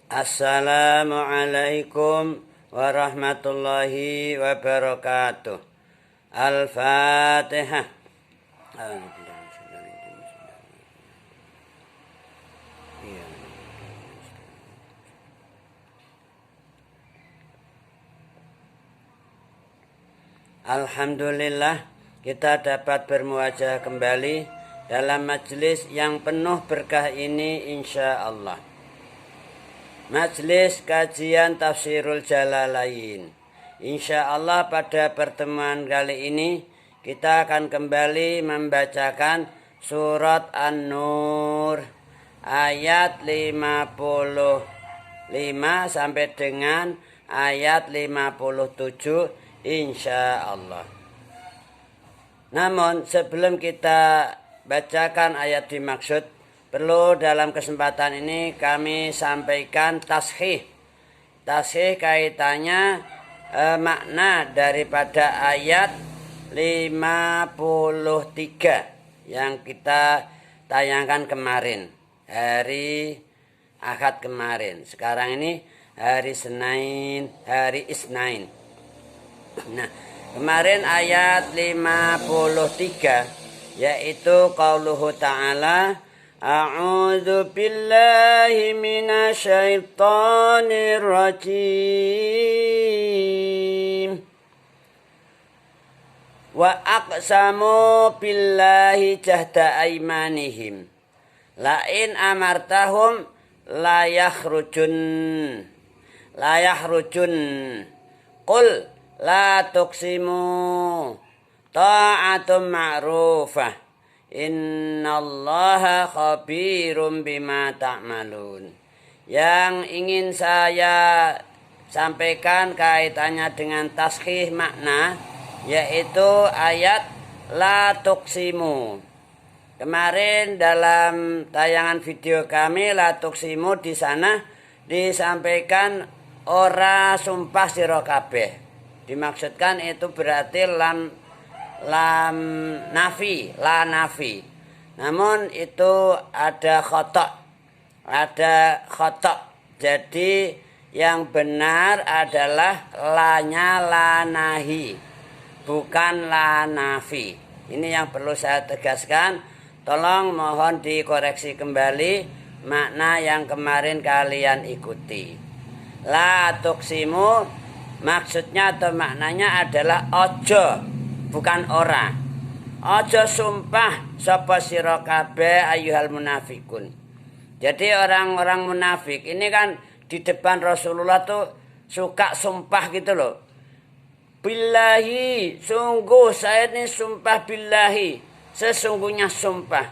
Assalamualaikum warahmatullahi wabarakatuh. Al-Fatihah. Alhamdulillah, kita dapat bermuajah kembali dalam majelis yang penuh berkah ini, insya Allah. Majelis kajian Tafsirul Jalalain. Insya Allah pada pertemuan kali ini kita akan kembali membacakan surat An-Nur ayat 55 sampai dengan ayat 57 insya Allah. Namun sebelum kita bacakan ayat dimaksud, perlu dalam kesempatan ini kami sampaikan tashih. Tashih kaitannya makna daripada ayat 53 yang kita tayangkan kemarin, hari Ahad kemarin. Sekarang ini hari Senin, hari Isnin. Nah, kemarin ayat 53 yaitu qauluhu ta'ala, A'udzu billahi minasyaitonir rajim. Wa aqsamu billahi jahda aymanihim. La in amartahum la yakhrujun. Qul la tuqsimu. Ta'atum ma'rufah. Innallaha khabirum bima ta'malun. Yang ingin saya sampaikan kaitannya dengan tashih makna, yaitu ayat la tuqsimu. Kemarin dalam tayangan video kami la tuqsimu, di sana disampaikan ora sumpah sira kabeh. Dimaksudkan itu berarti lam nafi, la nafi. Namun itu ada khotok. Jadi yang benar adalah lanya la nahi, bukan la nafi. Ini yang perlu saya tegaskan. Tolong mohon dikoreksi kembali makna yang kemarin kalian ikuti. La tuqsimu maksudnya atau maknanya adalah ojo, bukan ora. Ojo sumpah sapa sira kabeh ayyuhal munafikun. Jadi orang-orang munafik ini kan di depan Rasulullah tuh suka sumpah gitu loh. Billahi, sungguh saya ini sumpah billahi, sesungguhnya sumpah.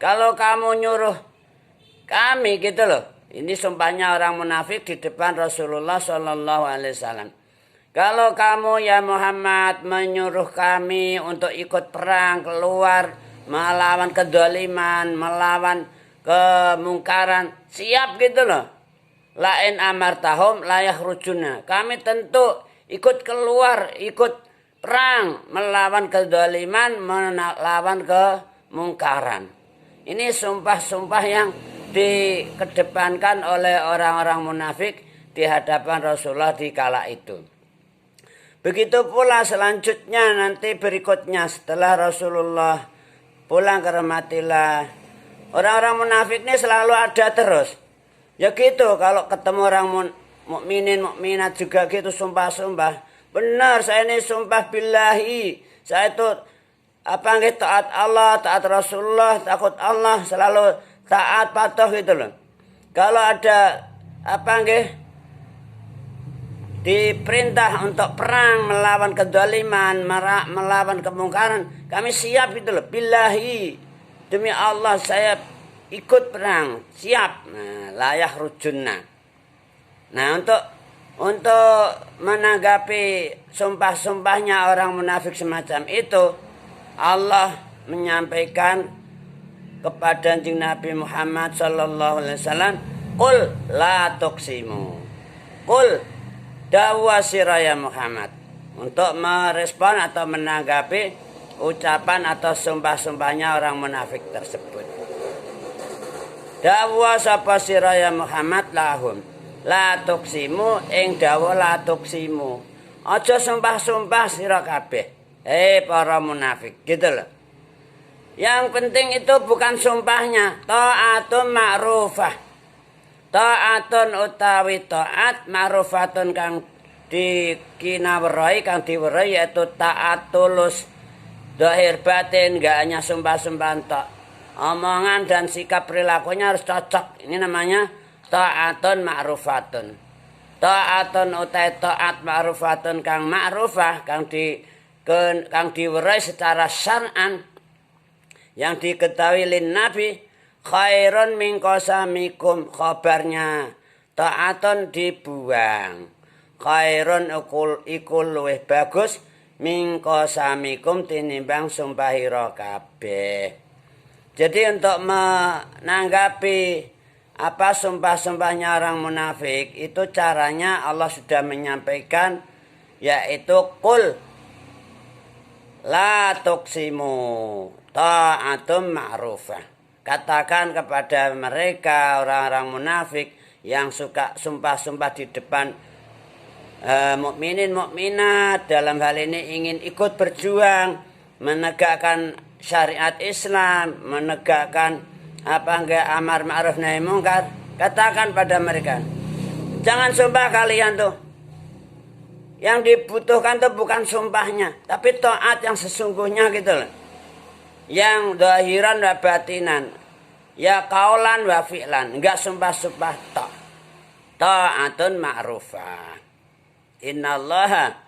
Kalau kamu nyuruh kami gitu loh. Ini sumpahnya orang munafik di depan Rasulullah sallallahu alaihi wasallam. Kalau kamu ya Muhammad menyuruh kami untuk ikut perang, keluar, melawan kedoliman, melawan kemungkaran, siap gitu loh. Lain amartahum layak rujuna. Kami tentu ikut keluar, ikut perang, melawan kedoliman, melawan kemungkaran. Ini sumpah-sumpah yang dikedepankan oleh orang-orang munafik di hadapan Rasulullah di kala itu. Begitu pula selanjutnya nanti berikutnya setelah Rasulullah pulang ke rahmatillah, orang-orang munafik ini selalu ada terus. Ya gitu, kalau ketemu orang mukminin mukminat juga gitu sumpah-sumpah. Benar, saya ini sumpah billahi. Saya itu taat Allah, taat Rasulullah, takut Allah, selalu taat patuh gitu loh. Kalau ada diperintah untuk perang melawan kedoliman, melawan kemungkaran, kami siap gitu loh. Billahi, demi Allah saya ikut perang, siap. Nah, layak rujunna. Nah, untuk menanggapi sumpah-sumpahnya orang munafik semacam itu, Allah menyampaikan kepada Nabi Muhammad sallallahu alaihi wasallam, qul la tuqsimu. Qul dawa siraya Muhammad, untuk merespon atau menanggapi ucapan atau sumpah-sumpahnya orang munafik tersebut. Dawa sapa siraya Muhammad lahum, la tuksimu ing dawuh la tuksimu. Aja sumpah-sumpah sira kabeh. Para munafik, gitu loh. Yang penting itu bukan sumpahnya, ta'atun ma'rufah. Ta'atun utawi ta'at ma'rufatun kang dikinawrai, kang diwerai yaitu taat tulus zahir batin, gak hanya sumpah-sumpahan tok. Omongan dan sikap perilakunya harus cocok. Ini namanya ta'atun ma'rufatun. Ta'atun utai ta'at ma'rufatun kang ma'rufah, kang diwerai secara syar'an, yang diketahui lin nabi, khairun min qasamikum, khabarnya ta'atun dibuang. Khairun ikul luwih bagus min qasamikum tinimbang sumpahira kabeh. Jadi untuk menanggapi apa sumpah-sumpahnya orang munafik, itu caranya Allah sudah menyampaikan, yaitu qul la tuksimu ta'atum ma'rufah. Katakan kepada mereka orang-orang munafik yang suka sumpah-sumpah di depan mukminin mukminat, dalam hal ini ingin ikut berjuang menegakkan syariat Islam, menegakkan amar ma'ruf nahi mungkar. Katakan pada mereka, jangan sumpah kalian tuh. Yang dibutuhkan tuh bukan sumpahnya, tapi taat yang sesungguhnya gitu loh. Yang zahiran wa batinan, ya kaulan wa fi'lan, enggak sumpah-sumpah tok. Ta'atun ma'rufah. Innallaha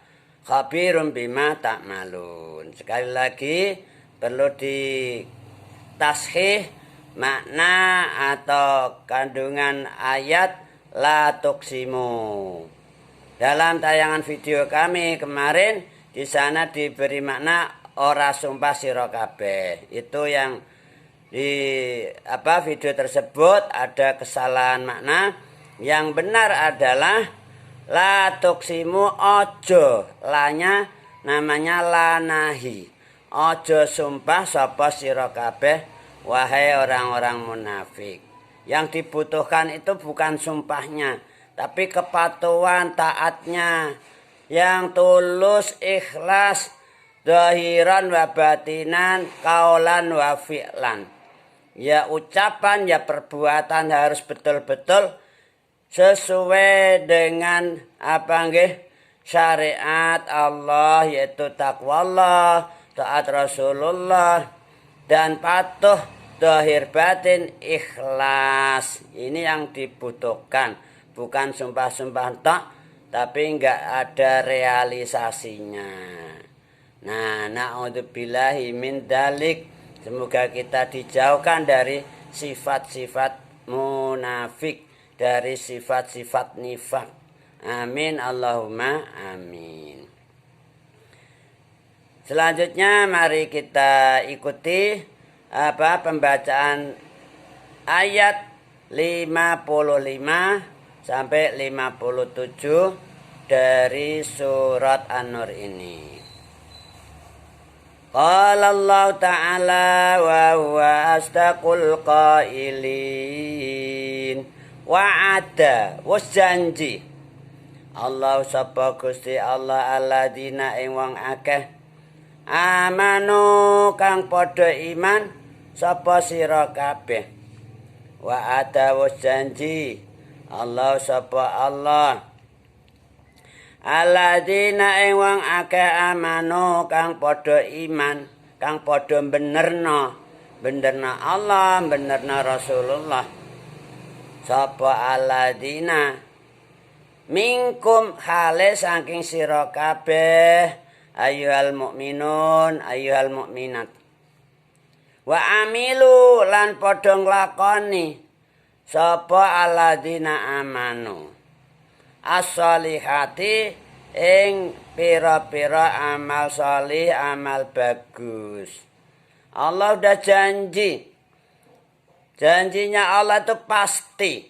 khabirum bima ta'malun. Sekali lagi perlu ditashih makna atau kandungan ayat la tuksimu. Dalam tayangan video kami kemarin, di sana diberi makna ora sumpah sira kabeh. Itu yang di video tersebut ada kesalahan makna. Yang benar adalah la tuksimu, ojo, lanya namanya lanahi. Ojo sumpah sapa sira kabeh wahai orang-orang munafik. Yang dibutuhkan itu bukan sumpahnya, tapi kepatuhan taatnya yang tulus, ikhlas, zahiran wa batinan, kaulan wa fi'lan. Ya ucapan, ya perbuatan harus betul-betul sesuai dengan syariat Allah, yaitu takwa Allah, taat Rasulullah, dan patuh zahir batin ikhlas. Ini yang dibutuhkan, bukan sumpah-sumpah tok tapi enggak ada realisasinya. Nah, na'udzubillahi min dalik. Semoga kita dijauhkan dari sifat-sifat munafik, dari sifat-sifat nifak. Amin Allahumma amin. Selanjutnya mari kita ikuti pembacaan ayat 55 sampai 57 dari surat An-Nur ini. Qala Allah Ta'ala wa huwa astaqul qailin. Wa'ada wasjanji Allah sapa Gusti Allah alladzina ing wong akeh amanu kang padha iman sapa sira kabeh. Wa'ada wasjanji Allah sapa Allah alladzina ing wong akeh amanu kang padha iman, kang padha benerna Allah, benerna Rasulullah. Sapa alladzina minkum hale saking sira kabeh ayyuhal mukminun ayyuhal mukminat wa amilu lan padha nglakoni sapa alladzina amanu as-solihati ing pira-pira amal salih, amal bagus. Allah udah janji. Janjinya Allah itu pasti.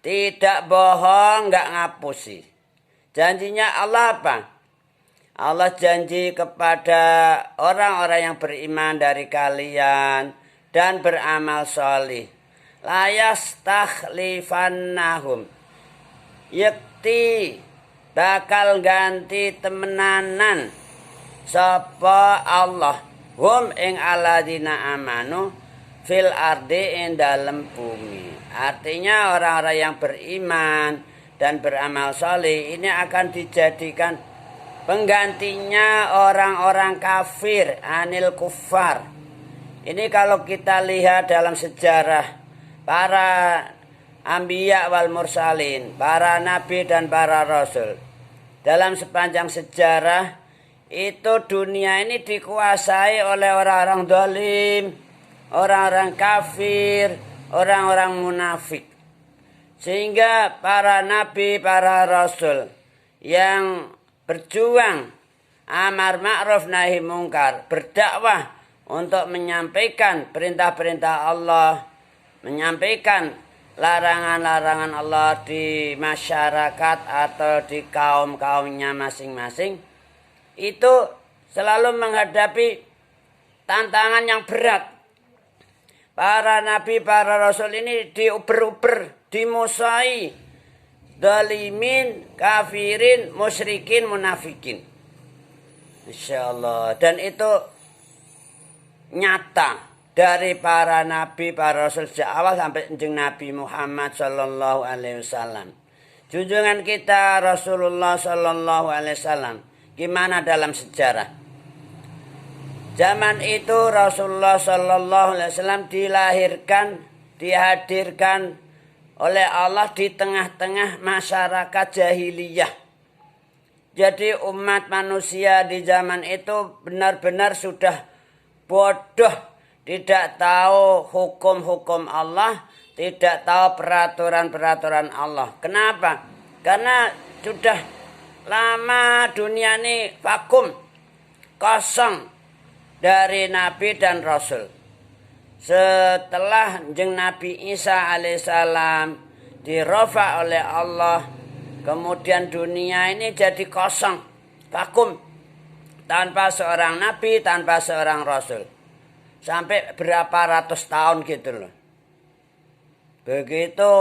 Tidak bohong, enggak ngapusi. Janjinya Allah apa? Allah janji kepada orang-orang yang beriman dari kalian dan beramal solih. La yastakhlifannahum. yakti bakal ganti temenanan sapa Allah hum ing alladzina amanu fil ardi ing dalem bumi. Artinya orang-orang yang beriman dan beramal saleh ini akan dijadikan penggantinya orang-orang kafir, anil kufar. Ini kalau kita lihat dalam sejarah para anbiya wal mursalin, para nabi dan para rasul. Dalam sepanjang sejarah itu dunia ini dikuasai oleh orang-orang zalim, orang-orang kafir, orang-orang munafik. Sehingga para nabi, para rasul yang berjuang amar ma'ruf nahi mungkar, berdakwah untuk menyampaikan perintah-perintah Allah, menyampaikan larangan-larangan Allah di masyarakat atau di kaum-kaumnya masing-masing, itu selalu menghadapi tantangan yang berat. Para nabi, para rasul ini diuber-uber, dimusai, zalimin, kafirin, musyrikin, munafikin. Insyaallah. Dan itu nyata dari para nabi, para rasul sejak awal sampai jeneng Nabi Muhammad sallallahu alaihi wasallam. Junjungan kita Rasulullah sallallahu alaihi wasallam gimana dalam sejarah? Zaman itu Rasulullah sallallahu alaihi wasallam dihadirkan oleh Allah di tengah-tengah masyarakat jahiliyah. Jadi umat manusia di zaman itu benar-benar sudah bodoh, tidak tahu hukum-hukum Allah, tidak tahu peraturan-peraturan Allah. Kenapa? Karena sudah lama dunia ini vakum, kosong dari Nabi dan Rasul. Setelah Nabi Isa alaihissalam dirofa oleh Allah, kemudian dunia ini jadi kosong, vakum, tanpa seorang Nabi, tanpa seorang Rasul. Sampai berapa ratus tahun gitu loh. Begitu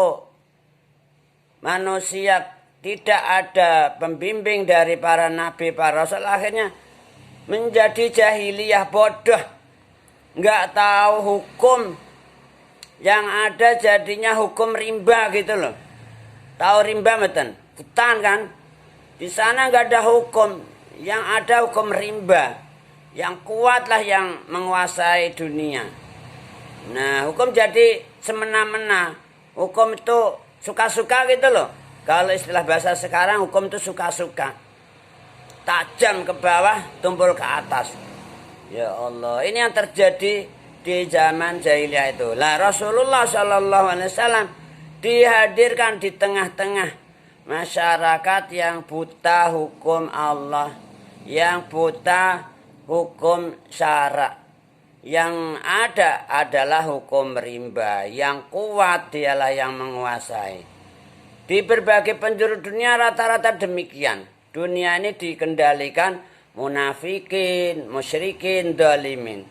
manusia tidak ada pembimbing dari para nabi, para rasul, akhirnya menjadi jahiliyah, bodoh, nggak tahu hukum. Yang ada jadinya hukum rimba gitu loh. Tahu rimba meten? Hutan kan? Di sana nggak ada hukum, yang ada hukum rimba. Yang kuatlah yang menguasai dunia. Nah, hukum jadi semena-mena. Hukum itu suka-suka gitu loh. Kalau istilah bahasa sekarang, hukum itu suka-suka. Tajam ke bawah, tumpul ke atas. Ya Allah, ini yang terjadi di zaman jahiliyah itu. Lah Rasulullah sallallahu alaihi wasallam dihadirkan di tengah-tengah masyarakat yang buta hukum Allah, yang buta hukum syara. Yang ada adalah hukum rimba. Yang kuat dialah yang menguasai. Di berbagai penjuru dunia rata-rata demikian. Dunia ini dikendalikan munafikin, musyrikin, zalimin.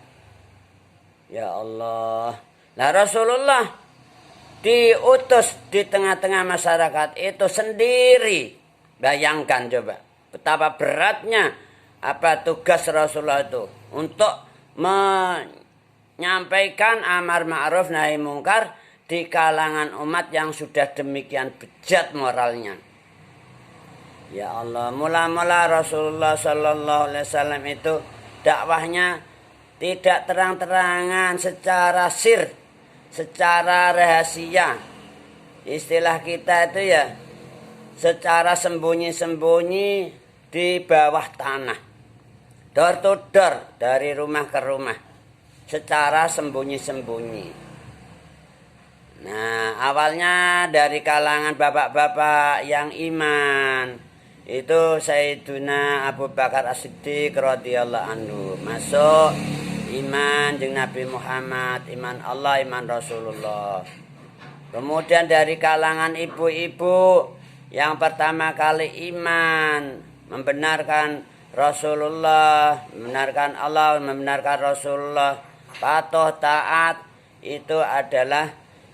Ya Allah. Nah Rasulullah diutus di tengah-tengah masyarakat itu sendiri. Bayangkan coba. Betapa beratnya apa tugas Rasulullah itu. Untuk menyampaikan amar ma'ruf nahi mungkar di kalangan umat yang sudah demikian bejat moralnya. Ya Allah, mula-mula Rasulullah sallallahu alaihi wasallam itu dakwahnya tidak terang-terangan, secara sir, secara rahasia. Istilah kita itu ya secara sembunyi-sembunyi di bawah tanah. Door to door, dari rumah ke rumah, secara sembunyi-sembunyi. Nah, awalnya dari kalangan bapak-bapak yang iman. Itu Sayyiduna Abu Bakar As-Siddiq radhiyallahu anhu. Masuk iman jeung Nabi Muhammad, iman Allah, iman Rasulullah. Kemudian dari kalangan ibu-ibu yang pertama kali iman, membenarkan Rasulullah, membenarkan Allah, membenarkan Rasulullah, patuh taat, itu adalah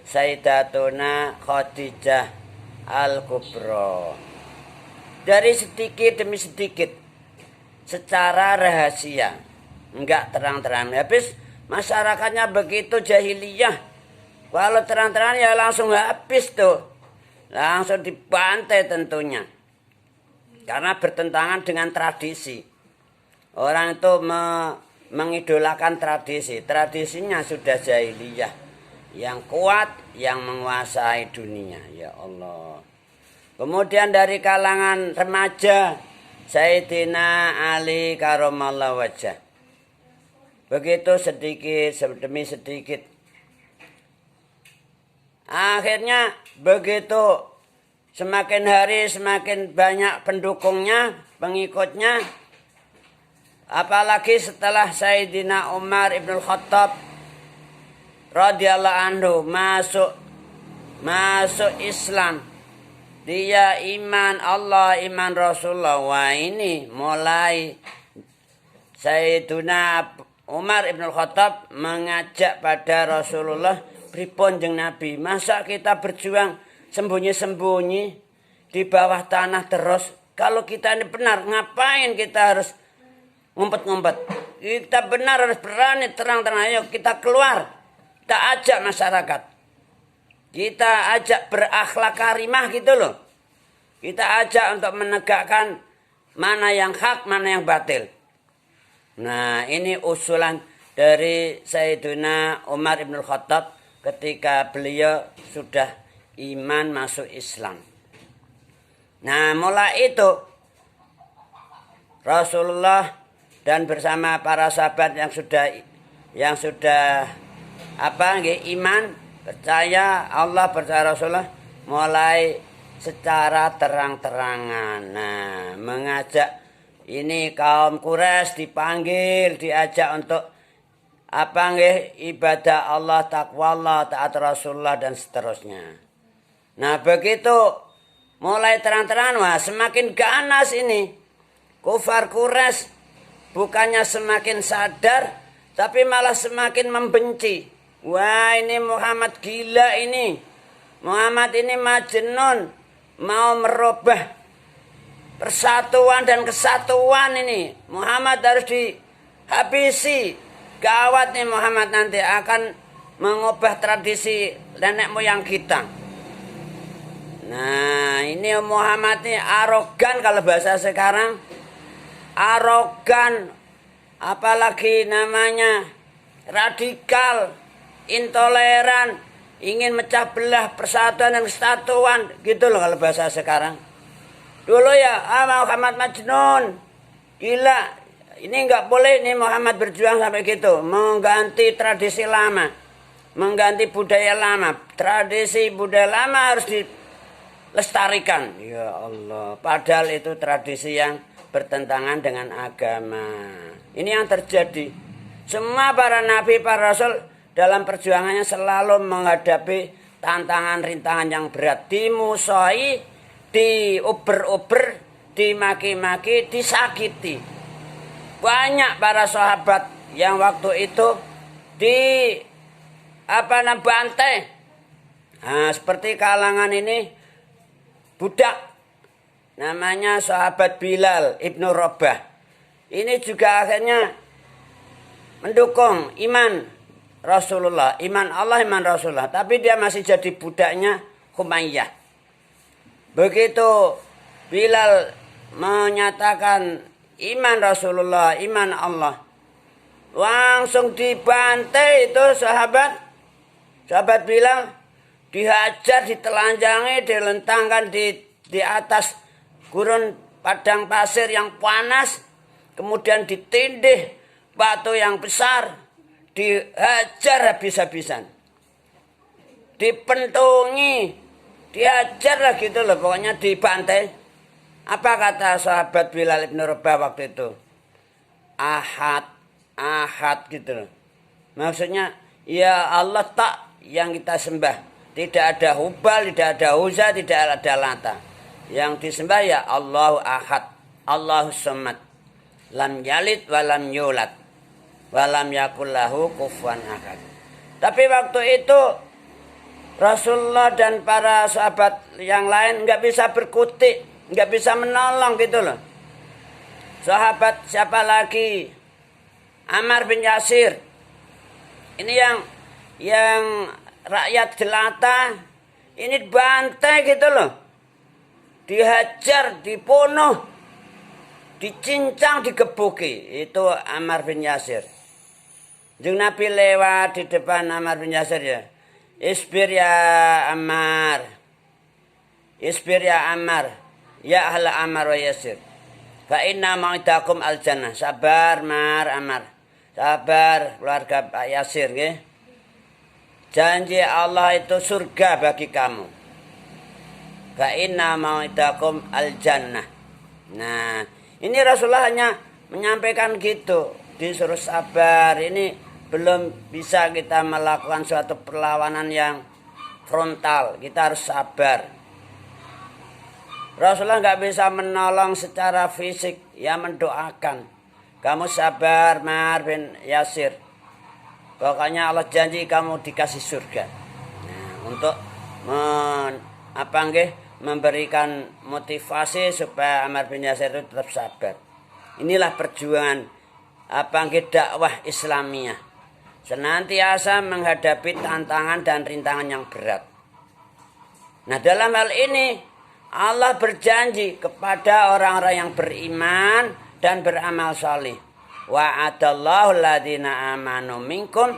Sayyidatuna Khadijah Al-Kubra. Dari sedikit demi sedikit, secara rahasia, enggak terang-terangan. Habis masyarakatnya begitu jahiliyah, kalau terang-terangan ya langsung habis tuh, langsung dibantai tentunya, karena bertentangan dengan tradisi. Orang itu mengidolakan tradisi, tradisinya sudah jahiliyah, yang kuat, yang menguasai dunia. Ya Allah. Kemudian dari kalangan remaja, Sayyidina Ali karramallahu wajhah. Begitu sedikit demi sedikit. Akhirnya begitu semakin hari semakin banyak pendukungnya, pengikutnya. Apalagi setelah Sayyidina Umar ibn Khattab radhiyallahu anhu masuk Islam. Dia iman Allah, iman Rasulullah. Wah, ini mulai Sayyidina Umar ibn Khattab mengajak pada Rasulullah, pripun jeung Nabi, masa kita berjuang sembunyi-sembunyi di bawah tanah terus? Kalau kita ini benar, ngapain kita harus ngumpet-ngumpet? Kita benar harus berani terang-terang. Ayo kita keluar, kita ajak masyarakat, kita ajak berakhlak karimah gitu loh. Kita ajak untuk menegakkan mana yang hak, mana yang batil. Nah, ini usulan dari Sayyidina Umar ibn Khattab ketika beliau sudah iman masuk Islam. Nah, mulai itu Rasulullah dan bersama para sahabat yang sudah iman, percaya Allah, percaya Rasulullah, mulai secara terang-terangan. Nah, mengajak ini kaum Quraisy dipanggil, diajak untuk ibadah Allah, takwa Allah, taat Rasulullah dan seterusnya. Nah, begitu mulai terang-terangan, wah semakin ganas ini. Kufar Quraisy bukannya semakin sadar, tapi malah semakin membenci. Wah, ini Muhammad gila ini. Muhammad ini majnun, mau merubah persatuan dan kesatuan ini. Muhammad harus dihabisi. Gawat nih Muhammad, nanti akan mengubah tradisi nenek moyang kita. Nah, ini Muhammad ini arogan kalau bahasa sekarang. Arogan, apalagi namanya radikal, intoleran, ingin mecah belah persatuan dan kesatuan, gitu loh kalau bahasa sekarang. Dulu ya, Muhammad majnun, gila, ini nggak boleh nih Muhammad berjuang sampai gitu, mengganti tradisi lama, mengganti budaya lama. Tradisi budaya lama harus dilestarikan. Ya Allah, padahal itu tradisi yang bertentangan dengan agama. Ini yang terjadi. Semua para nabi, para rasul dalam perjuangannya selalu menghadapi tantangan, rintangan yang berat. Dimusuhi, diuber-uber, dimaki-maki, disakiti. Banyak para sahabat yang waktu itu bantai. Nah, seperti kalangan ini budak namanya sahabat Bilal ibnu Rabah. Ini juga akhirnya mendukung iman Rasulullah, iman Allah, iman Rasulullah. Tapi dia masih jadi budaknya Humayyah. Begitu Bilal menyatakan iman Rasulullah, iman Allah, langsung dibantai itu sahabat Bilal, dihajar, ditelanjangi, dilentangkan di atas gurun padang pasir yang panas, kemudian ditindih batu yang besar, dihajar habis-habisan, dipentungi, dihajar lah gitu loh, pokoknya dibantai. Apa kata sahabat Bilal ibn Rabah waktu itu? Ahad gitu loh. Maksudnya ya Allah tak yang kita sembah. Tidak ada Hubal, tidak ada Uzza, tidak ada Lata. Yang disembah ya Allahu Ahad, Allahu Samad, lam yalid walam yulad, walam yakul lahu kufuwan ahad. Tapi waktu itu Rasulullah dan para sahabat yang lain nggak bisa berkutik, nggak bisa menolong gitu loh. Sahabat siapa lagi? Ammar bin Yasir. Ini yang rakyat jelata ini bantai gitu loh. Dihajar, dibunuh, dicincang, digebuki. Itu Ammar bin Yasir. Jeng Nabi lewat di depan Ammar bin Yasir ya. Isbir ya Ammar. Isbir ya Ammar. Ya ahla Ammar wa Yasir. Fa inna ma'idakum al-jannah. Sabar Mar Ammar. Sabar keluarga Pak Yasir nggih. Janji Allah itu surga bagi kamu. Fa inna ma'idakum al-jannah. Nah, ini Rasulullah hanya menyampaikan gitu, disuruh sabar. Ini belum bisa kita melakukan suatu perlawanan yang frontal. Kita harus sabar. Rasulullah nggak bisa menolong secara fisik, ya mendoakan. Kamu sabar Ammar bin Yasir. Pokoknya Allah janji kamu dikasih surga. Nah, untuk memberikan motivasi supaya Ammar bin Yasir itu tetap sabar. Inilah perjuangan dakwah Islamiyah. Senantiasa menghadapi tantangan dan rintangan yang berat. Nah, dalam hal ini Allah berjanji kepada orang-orang yang beriman dan beramal saleh. Wa'adallahu alladziina aamanu minkum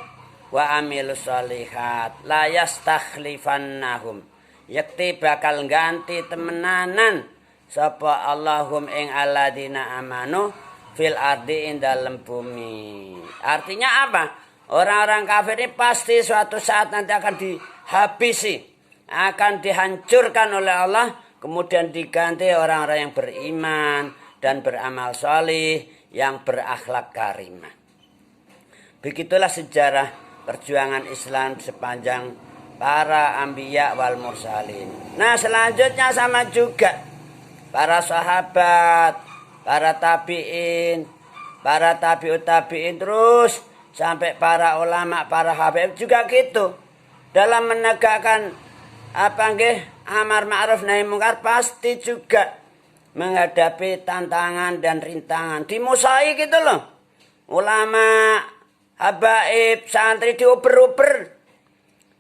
wa amilus shalihat la yastakhlifannahum. Yakti bakal ganti temenanan sapa Allahum ing alladziina amanu fil ardi ing dalem bumi. Artinya apa? Orang-orang kafir ini pasti suatu saat nanti akan dihabisi, akan dihancurkan oleh Allah, kemudian diganti orang-orang yang beriman dan beramal saleh, yang berakhlak karimah. Begitulah sejarah perjuangan Islam sepanjang para anbiya wal mursalin. Nah, selanjutnya sama juga para sahabat, para tabi'in, para tabi'ut tabi'in, terus sampai para ulama, para habib juga gitu. Dalam menegakkan amar ma'ruf nahi mungkar pasti juga menghadapi tantangan dan rintangan. Dimusai gitu loh. Ulama, habaib, santri dioper-oper,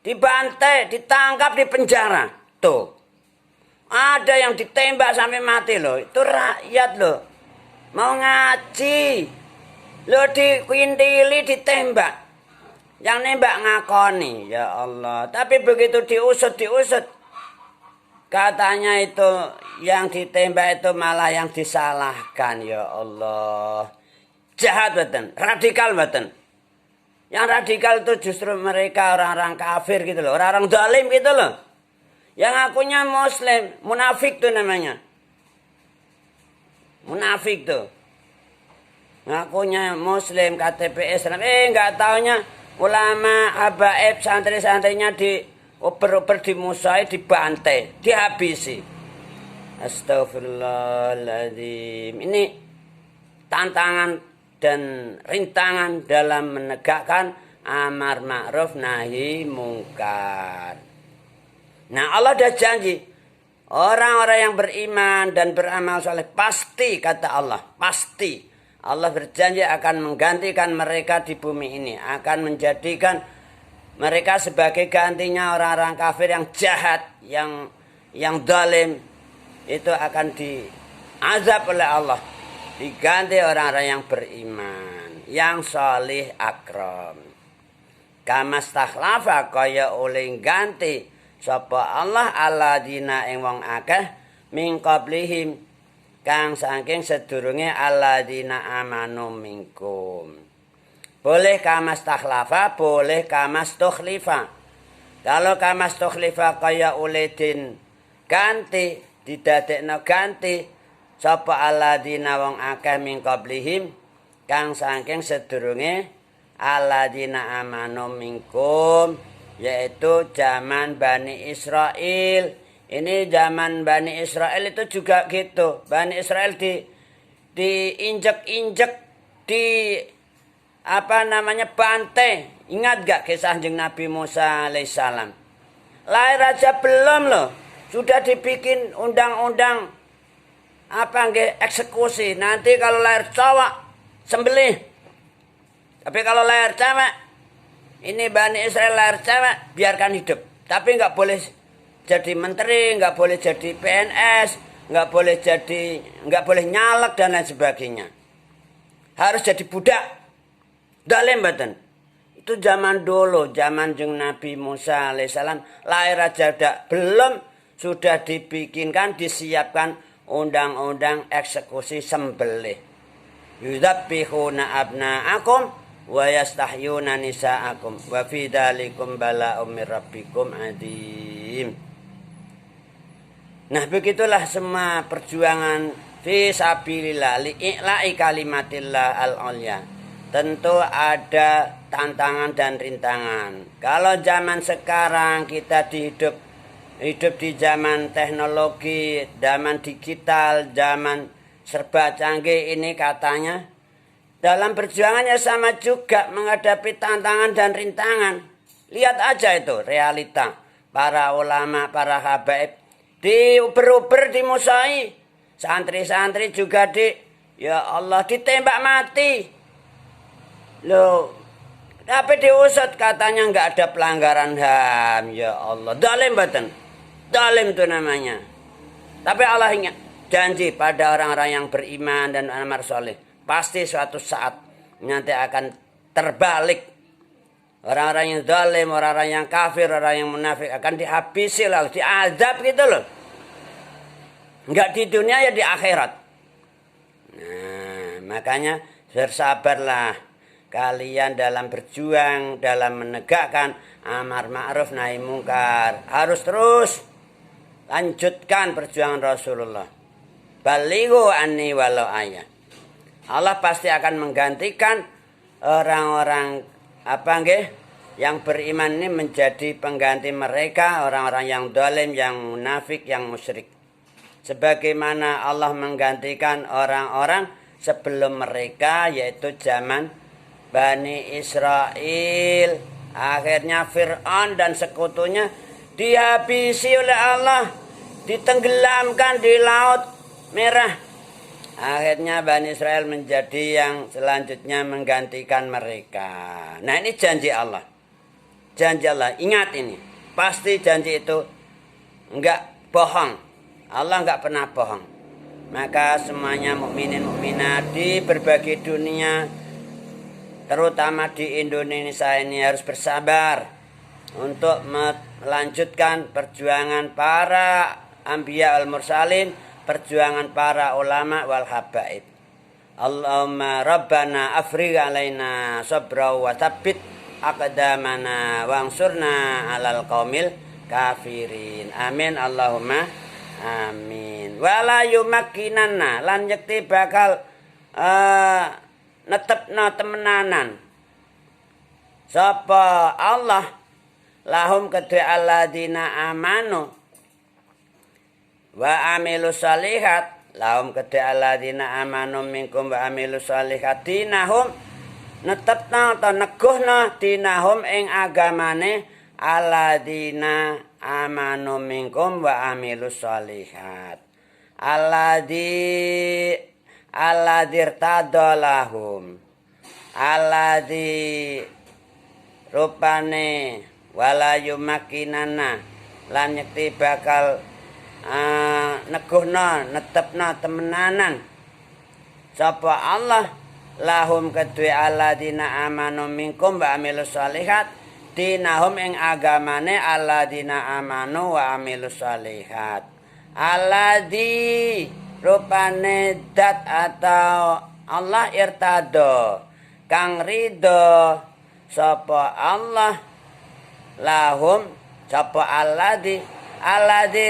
dibantai, ditangkap, dipenjara. Tuh. Ada yang ditembak sampai mati loh. Itu rakyat loh. Mau ngaji. Lo dikuintili ditembak. Yang nembak ngakoni. Ya Allah. Tapi begitu diusut. Katanya itu yang ditembak itu malah yang disalahkan. Ya Allah. Jahat betul. Radikal betul. Yang radikal itu justru mereka orang-orang kafir gitu loh. Orang-orang zalim gitu loh. Yang akunya muslim. Munafik tuh namanya. Munafik tuh. Ngakunya muslim, KTP Islam, nggak taunya ulama, habaib, santri-santrinya dioper-oper, dimusai, dibantai, dihabisi. Astagfirullahaladzim. Ini tantangan dan rintangan dalam menegakkan amar ma'ruf nahi mungkar. Nah, Allah udah janji orang-orang yang beriman dan beramal saleh pasti, kata Allah, pasti Allah berjanji akan menggantikan mereka di bumi ini. Akan menjadikan mereka sebagai gantinya orang-orang kafir yang jahat, yang zalim. Itu akan diazab oleh Allah. Diganti orang-orang yang beriman, yang salih akram. Kama stakhlafa kaya oleh ganti sapa Allah alladzina ing wong akeh min qablihim kang saking sedurunge alladzina amanu minkum. Boleh kamas takhlafa, boleh kamas tukhlifa. Kalau kamas tukhlifa kaya uledin ganti, didadekno ganti sapa alladzina wong akeh min qablihim kang saking sedurunge alladzina amanu minkum, yaitu zaman Bani Israel. Ini zaman Bani Israel itu juga gitu. Bani Israel diinjek-injek, bantai. Ingat gak kisah Nabi Musa alaihissalam? lahir aja belum loh. Sudah dibikin undang-undang eksekusi. Nanti kalau lahir cowok sembelih. Tapi kalau lahir cewek, ini Bani Israel lahir cewek, biarkan hidup. Tapi nggak boleh jadi menteri, nggak boleh jadi PNS, nggak boleh nyalek dan lain sebagainya. Harus jadi budak. Dalam badan. Itu zaman dulu, zaman jeng Nabi Musa alaihissalam lahir aja belum sudah dibikinkan, disiapkan undang-undang eksekusi sembelih. Yudabbihuna abna'akum wa yastahyuna nisa'akum wa fi dzalikum bala'um mir rabbikum adim. Nah, begitulah semua perjuangan fi sabilillah li'ila'i kalimatillah al-ulya. Tentu ada tantangan dan rintangan. Kalau zaman sekarang kita hidup di zaman teknologi, zaman digital, zaman serba canggih ini katanya, dalam perjuangannya sama juga menghadapi tantangan dan rintangan. Lihat aja itu realita. Para ulama, para habaib diuber-uber, dimusai. Santri-santri juga ya Allah, ditembak mati. Loh, tapi diusut katanya nggak ada pelanggaran HAM. Ya Allah, zalim batin. Zalim itu namanya. Tapi Allah ingat janji pada orang-orang yang beriman dan amal soleh. Pasti suatu saat nanti akan terbalik. Orang-orang yang zalim, orang-orang yang kafir, orang yang munafik akan dihabisi lah, diazab gitu loh. Enggak di dunia ya di akhirat. Nah, makanya bersabarlah kalian dalam berjuang, dalam menegakkan amar ma'ruf nahi mungkar. Harus terus lanjutkan perjuangan Rasulullah. Balighu anni walau ayat. Allah pasti akan menggantikan orang-orang yang beriman ini menjadi pengganti mereka, orang-orang yang zalim, yang munafik, yang musyrik. Sebagaimana Allah menggantikan orang-orang sebelum mereka, yaitu zaman Bani Israel. Akhirnya Fir'aun dan sekutunya dihabisi oleh Allah, ditenggelamkan di Laut Merah. Akhirnya Bani Israel menjadi yang selanjutnya menggantikan mereka. Nah, ini janji Allah. Janji Allah, ingat ini. Pasti janji itu enggak bohong. Allah enggak pernah bohong. Maka semuanya mukminin mukminat di berbagai dunia, terutama di Indonesia ini harus bersabar untuk melanjutkan perjuangan para anbiya al-mursalin, perjuangan para ulama wal habaib. Allahumma rabbana afrigh alaina sabra wa tsabbit aqdamana wansurna alal qaumil kafirin. Amin Allahumma amin. Wala yumakkinanna lan yakti bakal netepna temenanan sapa Allah lahum kedua alladzina amanu wa amilus salihat, lahum kedua alladzina amanu minkum wa amilus salihat dinahum netepna atau neguhna dinahum ing agamane alladzina amanu minkum wa amilus salihat alladir tadolahum alladzi rupane wala yumakinana lan yakti bakal neguhna netepna temenanan sapa Allah lahum kedua alladzina amanu minkum wa amilus shalihat dinahum ing agamane alladzina amanu wa amilus shalihat alladzi rupane dat atau Allah irtado kang ridho sapa Allah lahum sapa alladzi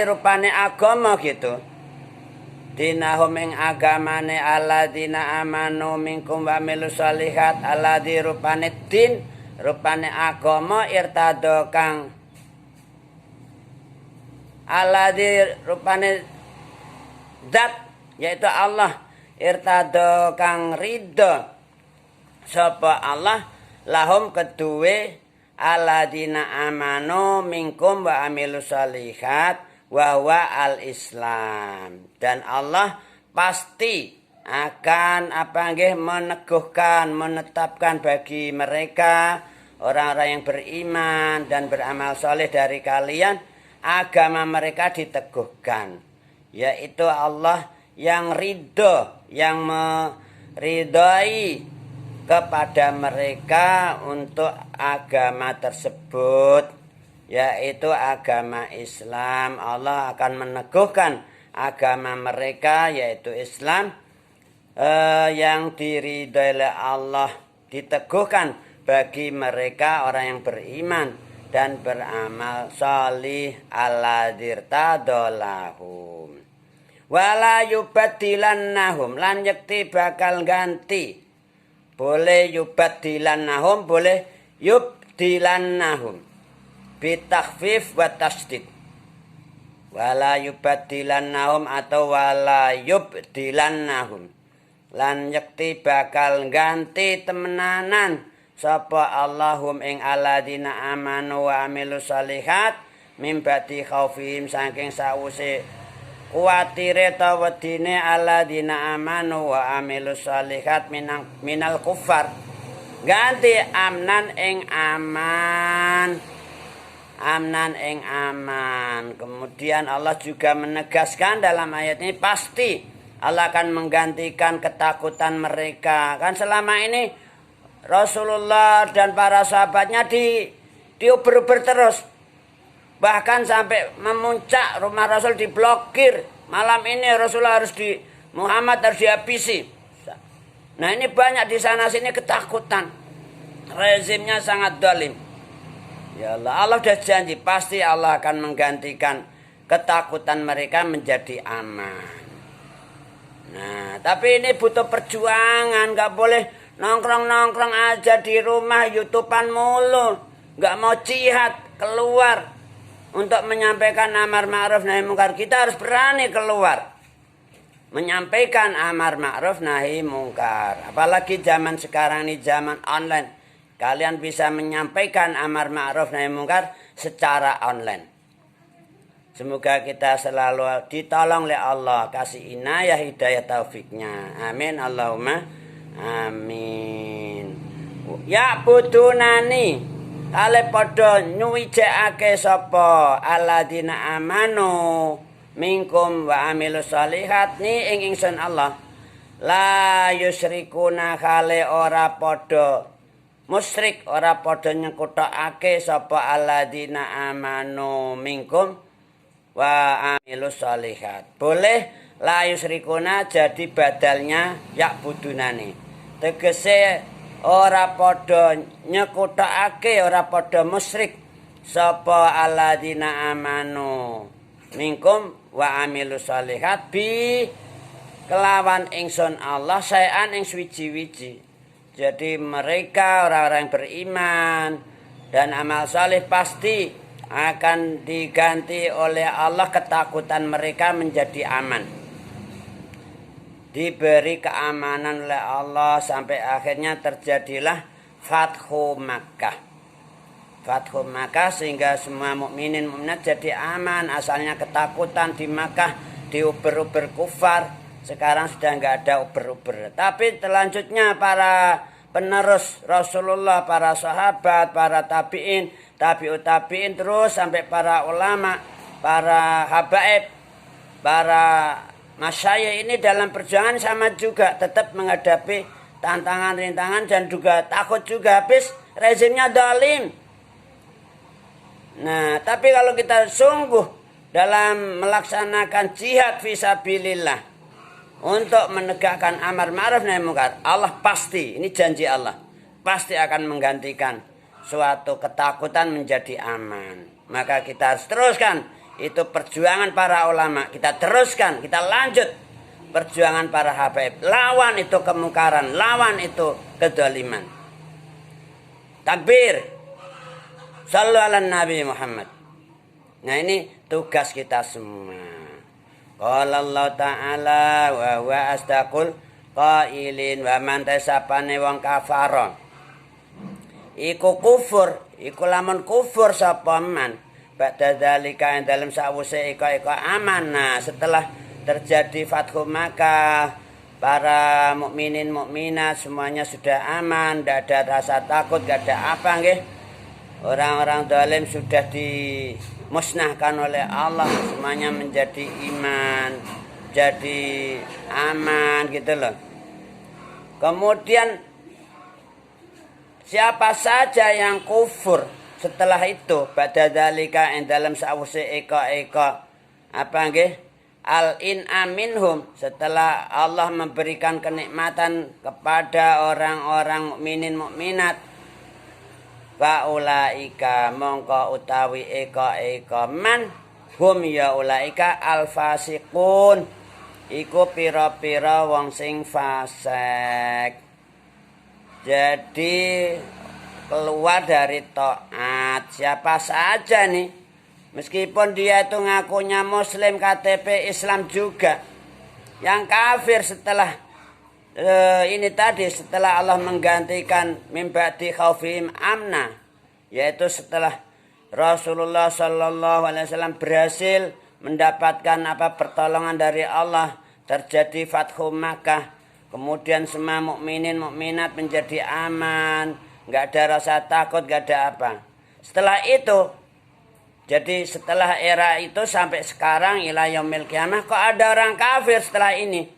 rupane agama gitu dinahum ing agamane alladzina amanu minkum wa amilus shalihat alladzi rupane din rupane agama irtado kang alladzi rupane zat yaitu Allah irtado kang ridho sapa Allah lahum kedue alladzina amanu minkum wa amilus shalihat wa huwa al-Islam. Dan Allah pasti akan meneguhkan, menetapkan bagi mereka orang-orang yang beriman dan beramal soleh dari kalian, agama mereka diteguhkan, yaitu Allah yang ridho, yang meridhoi kepada mereka untuk agama tersebut, yaitu agama Islam. Allah akan meneguhkan agama mereka, yaitu Islam, yang diridhoi oleh Allah, diteguhkan bagi mereka orang yang beriman dan beramal salih alladzirtadolahum wala yubaddilannahum, lan yakti bakal ganti. Boleh yubaddilannahum, boleh yubdilannahum bitakhfif wa tasdid. Wala yubaddilannahum atau wala yubdilannahum, lan yakti bakal ganti temenanan sapa Allahum ing alladzina amanu wa amilus shalihat mim ba'di khaufihim, saking sause kuwatire ta wedine alladzina amanu wa amilus shalihat minal kuffar, ganti amnan ing aman, amnan ing aman. Kemudian Allah juga menegaskan dalam ayat ini pasti Allah akan menggantikan ketakutan mereka. Kan selama ini Rasulullah dan para sahabatnya diuber-uber terus. Bahkan sampai memuncak rumah Rasul diblokir. Malam ini Rasulullah Muhammad harus dihabisi. Nah ini banyak di sana sini ketakutan. Rezimnya sangat zalim. Ya Allah, Allah sudah janji pasti Allah akan menggantikan ketakutan mereka menjadi aman. Nah, tapi ini butuh perjuangan, nggak boleh nongkrong-nongkrong aja di rumah, YouTubean mulu, nggak mau jihad keluar untuk menyampaikan amar ma'ruf nahi mungkar. Kita harus berani keluar menyampaikan amar ma'ruf nahi mungkar. Apalagi zaman sekarang ini zaman online, kalian bisa menyampaikan amar ma'ruf nahi mungkar secara online. Semoga kita selalu ditolong oleh Allah, kasih inayah hidayah taufiknya. Amin Allahumma amin. Ya budunani kale padha nyuwijake sapa alladzina amanu minkum wa amilus shalihat ni ing ingsun Allah la yusyrikuna kale ora padha musyrik, ora padha nyekutake sapa alladzina amanu minkum wa amilus shalihat. Boleh la yusyrikuna jadi badalnya yak budunani, tegese ora padha nyekutake, ora padha musyrik sapa alladzina amanu minkum wa amilus shalihat bi kelawan ingsun Allah saean ing suwiji-wiji. Jadi mereka orang-orang yang beriman dan amal saleh pasti akan diganti oleh Allah, ketakutan mereka menjadi aman, diberi keamanan oleh Allah sampai akhirnya terjadilah Fathu Makkah. Fathu Makkah sehingga semua mukminin mukminat jadi aman. Asalnya ketakutan di Makkah, diuber-uber kufar, sekarang sudah nggak ada uber-uber. Tapi selanjutnya para penerus Rasulullah, para sahabat, para tabi'in, tabi'ut tabi'in, terus sampai para ulama, para habaib, para masyayikh ini dalam perjuangan sama juga, tetap menghadapi tantangan, rintangan dan juga takut juga, habis rezimnya zalim. Nah, tapi kalau kita sungguh dalam melaksanakan jihad fisabilillah untuk menegakkan amar ma'ruf nahi mungkar, Allah pasti, ini janji Allah, pasti akan menggantikan suatu ketakutan menjadi aman. Maka kita harus teruskan itu perjuangan para ulama, kita teruskan, kita lanjut perjuangan para habaib, lawan itu kemungkaran, lawan itu kedzaliman. Takbir, sallu ala Nabi Muhammad. Nah ini tugas kita semua. Qala Allah Ta'ala wa huwa asdaqul qailin wa man tasabane wong kafara iku kufur, iku lamun kufur sapa man ba'da dzalika ing dalem sawise iku aman. Nah, setelah terjadi Fathu Makkah, para mukminin mukminat semuanya sudah aman, tidak ada rasa takut, tidak ada apa nggih. Orang-orang zalim sudah dimusnahkan oleh Allah, semuanya menjadi iman, jadi aman gitu loh. Kemudian siapa saja yang kufur setelah itu ba'da dzalika ing dalem sawise eka apa nggih al-in'am minhum, setelah Allah memberikan kenikmatan kepada orang-orang mukminin mukminat, faulaika mongko utawi eka man hum ya ulaika al-fasiqun, iku pira-pira wong sing fasik. Jadi keluar dari taat siapa saja nih, meskipun dia itu ngakunya muslim, KTP Islam juga, yang kafir setelah ini tadi, setelah Allah menggantikan min ba'di khaufihim amna, yaitu setelah Rasulullah Shallallahu Alaihi Wasallam berhasil mendapatkan pertolongan dari Allah, terjadi Fathu Makkah, kemudian semua mukminin mukminat menjadi aman, nggak ada rasa takut, nggak ada apa. Setelah itu, jadi setelah era itu sampai sekarang ila yaumil qiyamah, kok ada orang kafir setelah ini,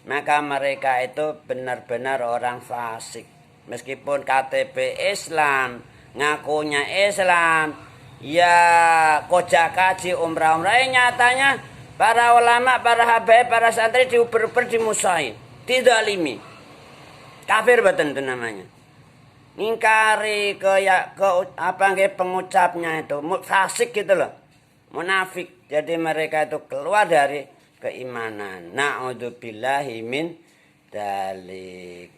maka mereka itu benar-benar orang fasik. Meskipun KTP Islam, ngakunya Islam, ya koja kaji umrah, nyatanya para ulama, para habaib, para santri diuber-uber, dimusahi, didalimi. Kafir betul itu namanya. Ingkari pengucapnya itu fasik gitu loh, munafik. Jadi mereka itu keluar dari keimanan. Na'udzubillahi min dzalik.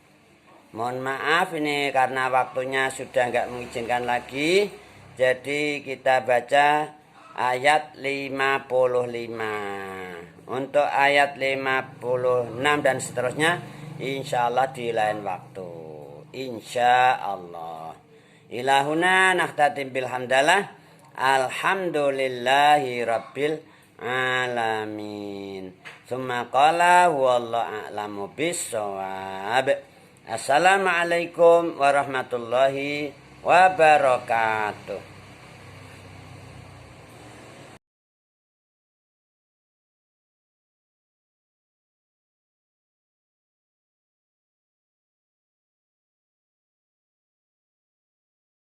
Mohon maaf ini karena waktunya sudah nggak mengizinkan lagi. Jadi kita baca ayat 55. Untuk ayat 56 dan seterusnya insya Allah di lain waktu. Insya Allah. Ilahuna nakhtatim bilhamdalah. Alhamdulillahi rabbil alamin. Summa qala wallahu a'lamu bissawab. Assalamualaikum warahmatullahi wabarakatuh.